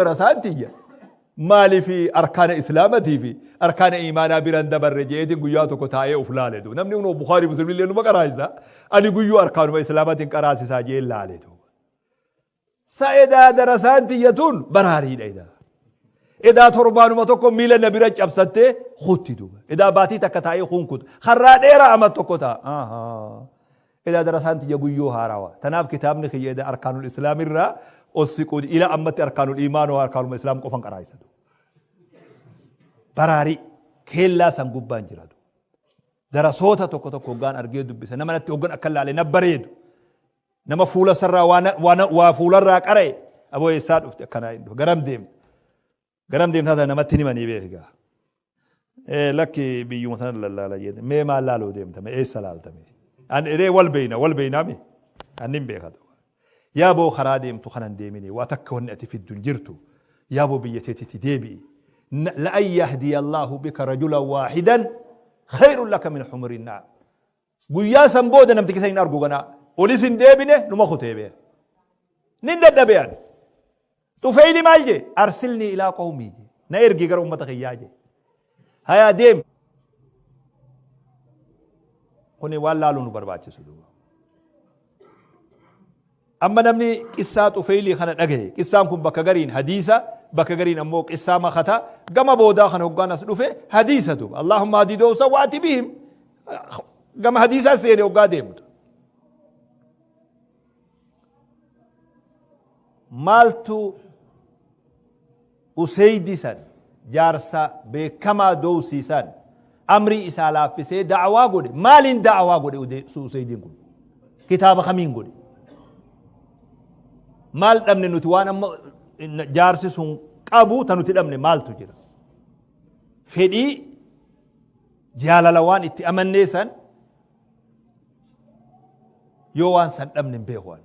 رسالتي مالي في أركان إسلامتي في أركان إيمانا برند برجيت قياتو كتاية وفلالة دو نمني منو بخاري مسلم اللي نما كرايزا أنا قيو أركان إسلامتي كراسي ساجي لالة دو سايدا درسانتي يتون براري إذا إذا تربانو متوكو ميلا نبيرج أبسطة خوتي دو إذا باتي تكتاية خونكوت خراد إيرا أمتو كتا إذا درسانتي يقيو هاراوا تناف كتابني خي إذا أركان الإسلام الرا أوسيكود إلى أمتي أركان الإيمان وأركان الإسلام كفن كرايسة براري كلا سنقبان جرادو دراسوتا توكو توكو غان أرجيدو بس نما نتوغن أكل على نبريد نما فولا سرا وانا وفولا راك أري أبو يساد كنا عنده غرام ديم هذا نما تني ماني بيهجا لكي بيوم مثلا لا لا جد ما لالو ديم تمام سلال تمام أن إيه والبينا مي أنيم بيهذا يا بو خراديم تخنن ديمني واتكون أتي في الدنجرتو يا بو بيتي تديبي لأن يهدي الله بك رجلا واحدا خير لك من حمر النعم قويا سنبودا نمتك سين أرجو جنا ولسن ديبنه نما خطيبه ندد بيان تفعلي مالجي أرسلني إلى قومي نيرجي قر أمتك ياجي هيا ديم هني والله لونه برباچ سدوا أما نمني قصة طفيلي خنا نجه قصة كم بكجرين حديثة بكجرين أمو قصة ما خطأ جم بودا خنا وقانا سلوفه حديثة دو اللهم هدي دو سوات بهم جم حديثة سير وقادم مالتو أسيدسان جارسا بكما دوسيسان أمري إسالة في سي دعوة قد مالين دعوة قد سوسيدين قد كتاب خمين قد maal dhabne nuti waan amma jaarsi sun qabu tanuti dhabne maaltu jira fedhii jaalala waan itti amanneesan yoo waan san dhabne beekuwan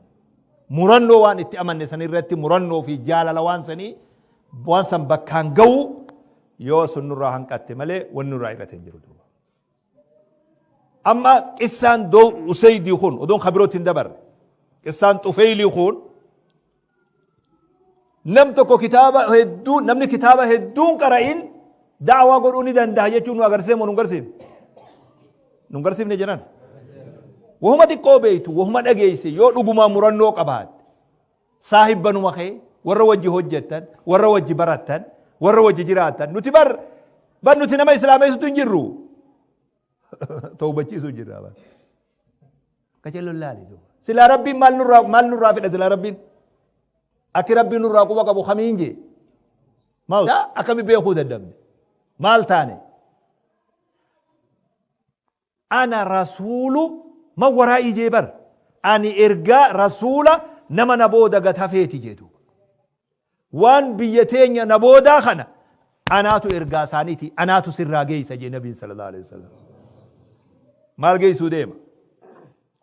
murannoo waan itti amanneesan irratti murannoo fi jaalala waan sanii waan san bakkaan gawu yoo sun nurraa hanqatte malee wan nurraa irratti hin jiru duuba amma qissaan doo usaydii kun odoon khabirootiin dabarre qissaan xufeylii kun نمتك كتابة هدون نمني كتابة هدون قرائن دعوة قروني دنده يجون وغرسم ونغرسم نجران وهم تقو بيتو وهم دغيسي يو دغما مرنو قبات صاحب بنو مخي ور وجه حجتن ور وجه براتن ور وجه جراتن نتبر بنو تنما اسلامي ستنجرو توبتي سجرا كجلو لالي دو سلا ربي مال نور رافد سلا ربي أكي ربي نور راقوبك أبو خمينجي ماو لا أكمي بيخود الدم مال تاني أنا رسول ما ورائي جيبر أني إرقاء رسول نما نبودا قد هفيتي جيدو وان بيتين نبودا خنا أناتو إرقاء سانيتي أناتو سرا جيسا جي نبي صلى الله عليه وسلم مال جيسو ديما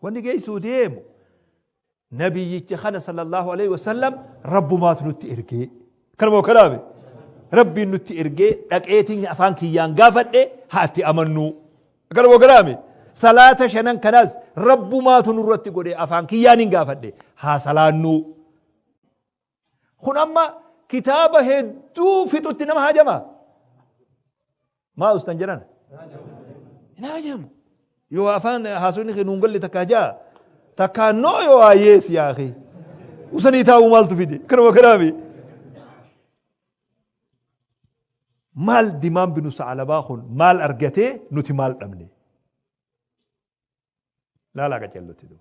واني جيسو ديمو نبي يتخنا صلى الله عليه وسلم رب ما تنتي إرجع كلامه كلامي ربي نتي إرجع أكيتين أفان كيان قافت هاتي أمنو كلامه كلامي صلاة شنن كناز رب ما تنورتي قولي أفان كيان قافت ها صلانو خنما كتابه هدو في تنم هاجما ما استنجران ناجم يو أفان هاسوني خنونقل لتكاجا تكانو يو آيس يا أخي وسني تاو مال تفيدي كلامي مال دمام بنو سعلباخون مال أرجته نتي مال أمني لا كجلو تدو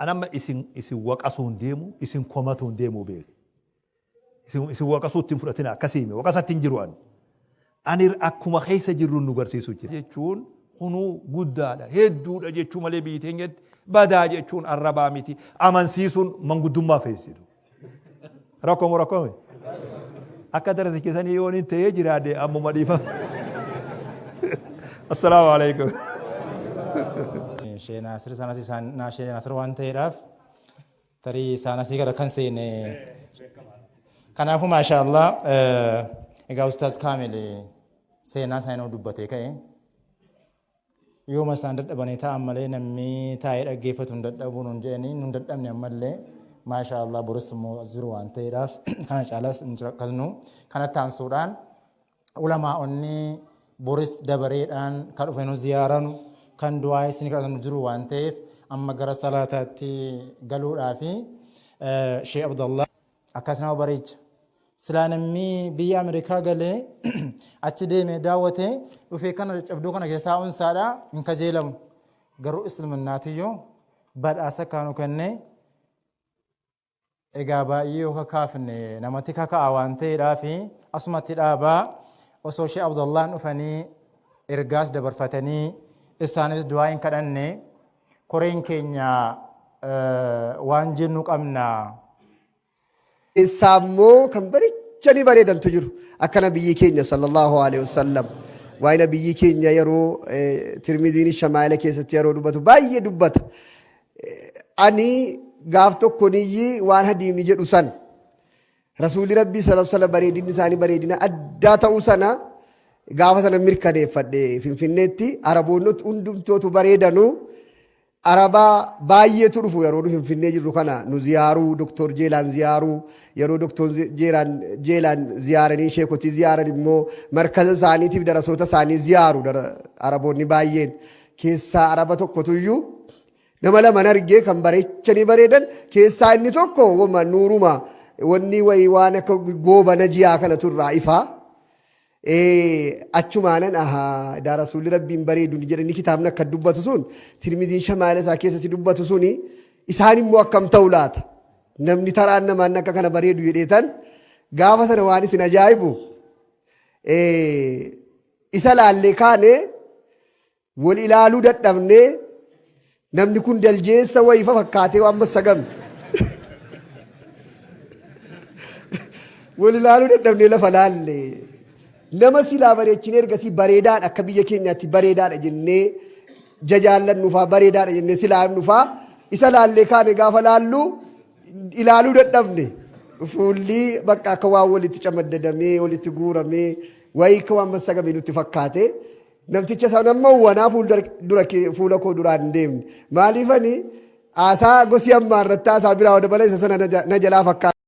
أنا ما إسي وقاسون ديمو إسي كوماتون ديمو بير إسي وقاسون تنفرتنا كسيمي وقاسات تنجروان أنير أكما خيسة جرون نغرسي سوچي جون هنو قدادا هدو جيتشو مالي بيتينجت بدا جيتشون الرباميتي أمان سيسون من قدوم ما فيسيدو رقم أكدر سيكساني يونين تيجي رادي أمو مديفة السلام عليكم شيء ناصر سانسي ناشي ناصر وان تيراف تري سانسي كذا كان سينه كنا هو ما شاء الله إجا أستاذ كامل سينا سينو دبته كأي يوم ساندت أبني تا أمله نمي تاير أجيفة تندت أبو نجاني نندت أمني أمله maashaallah boris immoo jiru waan ta'eedhaaf kana caalaas hin rakkatnu. Kanatti aansuudhaan ulamaa'onni boris dabareedhaan kan dhufanu ziyaaranu kan du'aa isin kadhatanu jiru waan ta'eef amma gara salaataatti galuudhaafi Sheekh Abdallah akkasuma bareecha. Silaa namni biyya Ameerikaa galee achi deemee daawwatee dhufee kana cabduu kana keessa taa'uunsaadha hin kajeelamu. Garuu islaamummaatiyyuu badhaasa kaanu kennee egaa baay'ee yoo kakaafne namatti kaka'a waan ta'eedhaafi asumatti dhaabaa osoo Sheekh Abdallaan dhufanii ergaas dabarfatanii isaanis du'aa hin kadhanne koreen keenya waan jennu qabna. Isaammoo kan bareechanii bareedantu jiru akkana biyyi keenya sallallahu alaihi wasallam waa'ee biyyi keenya yeroo Tirmiziin Shamaa'ila keessatti yeroo dubbatu baay'ee dubbata. Ani gaaf tokko niyyi waan hadiimni jedhu san Rasuulli Rabbii sallallahu alaihi wasallam bareedinni isaanii bareedina addaa ta'uu sana gaafa sana mirkaneeffadhe Finfinneetti Araboonni hundumtootu bareedanu. Arabaa baay'eetu dhufu yeroo nu Finfinnee jirru kana nu ziyaaruu Dr. Jeelaan ziyaaruu yeroo Dr. Jeelaan ziyaaranii sheekotii ziyaaran immoo markaza isaaniitiif darasoota isaanii ziyaaru Araboonni baay'een keessaa Araba tokkotuyyuu nama lama argee kan bareechanii bareedan keessaa inni tokko wama nuuruma wanni wayii waan akka goobana ji'aa kana turraa ifaa. Achumaanan daa Rasuulli Rabbiin bareedu jedhanii kitaabni akka dubbatu sun Tirmiziin Shamaa'ila isaa keessatti dubbatu suni isaan immoo akkam ta'u laata namni taraan namaan akka kana bareedu jedheetan gaafa sana waan isin ajaa'ibu isa laallee kaane wal ilaaluu dadhabnee namni kun daljeessa wayifa fakkaatee waan massagame wal ilaaluu dadhabnee lafa laallee. Nama silaa bareechinee ergasii bareedaadha akka biyya keenyaatti bareedaadha jennee jajaallannuufaa bareedaadha jennee silaa himnuufaa isa laallee kaane gaafa laallu ilaaluu dadhabne fuulli bakka akka waan walitti camaddadamee walitti guuramee wayii akka waan massagame nutti fakkaate namticha sana nama uwwanaa fuula koo duraan hin deemne maaliifani haasaa gosi ammaa irratti haasaa biraa dabala isa sana na jalaa fakkaate.